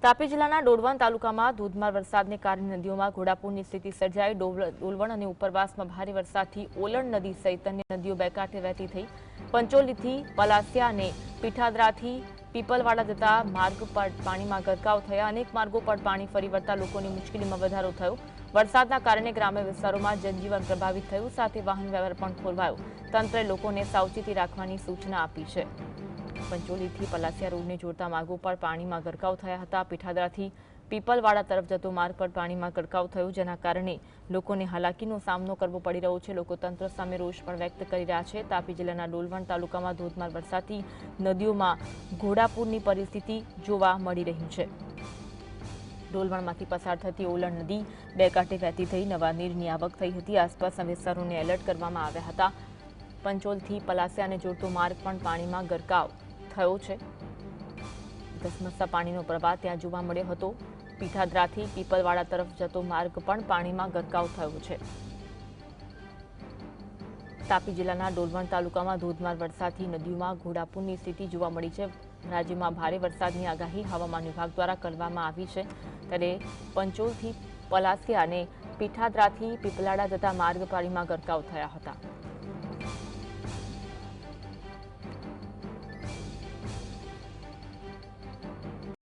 તાપી જિલ્લાના ડોલવણ તાલુકામાં ધોધમાર વરસાદને કારણે નદીઓમાં ઘોડાપૂરની સ્થિતિ સર્જાઈ। ડોલવણ અને ઉપરવાસમાં ભારે વરસાદથી ઓલણ નદી સહિત અન્ય નદીઓ બે કાંઠે વહેતી થઈ। પંચોલીથી પલાસિયા અને પીઠાદરાથી પીપલવાડા જતા માર્ગ પર પાણીમાં ગરકાવ થયા। અનેક માર્ગો પર પાણી ફરી વળતા લોકોની મુશ્કેલીમાં વધારો થયો। વરસાદના કારણે ગ્રામ્ય વિસ્તારોમાં જનજીવન પ્રભાવિત થયું, સાથે વાહન વ્યવહાર પણ ખોરવાયો। તંત્રે લોકોને સાવચેતી રાખવાની સૂચના આપી છે। પંચોલીથી પલાસિયા રોડને જોડતા માર્ગો પર પાણીમાં ગરકાવ થયા હતા। પીઠાદરાથી પીપલવાડા તરફ જતો માર્ગ પર પાણીમાં ગરકાવ થયો, જેના કારણે લોકોને હાલાકીનો સામનો કરવો પડી રહ્યો છે। લોકો તંત્ર સામે રોષ પણ વ્યક્ત કરી રહ્યા છે। તાપી જિલ્લાના ડોલવણ તાલુકામાં ધોધમાર વરસાદથી નદીઓમાં ઘોડાપૂરની પરિસ્થિતિ જોવા મળી રહી છે। ડોલવણમાંથી પસાર થતી ઓલણ નદી બે કાંઠે વહેતી થઈ નવા નીરની આવક થઈ હતી। આસપાસના વિસ્તારોને એલર્ટ કરવામાં આવ્યા હતા। પંચોલથી પલાસિયાને જોડતો માર્ગ પણ પાણીમાં ગરકાવ થયો છે। ધસમસતા પાણીનો પ્રવાહ ત્યાં જોવા મળ્યો હતો। પીઠાદરાથી પીપલવાડા તરફ જતો માર્ગ પણ પાણીમાં ગરકાવ થયો છે। તાપી જિલ્લાના ડોલવણ તાલુકામાં ધોધમાર વરસાદથી નદીઓમાં ઘોડાપૂરની સ્થિતિ જોવા મળી છે। રાજ્યમાં ભારે વરસાદની આગાહી હવામાન વિભાગ દ્વારા કરવામાં આવી છે, ત્યારે પંચોલથી પલાસિયા અને પીઠાદરાથી પીપલાડા જતા માર્ગ પાણીમાં ગરકાવ થયા હતા।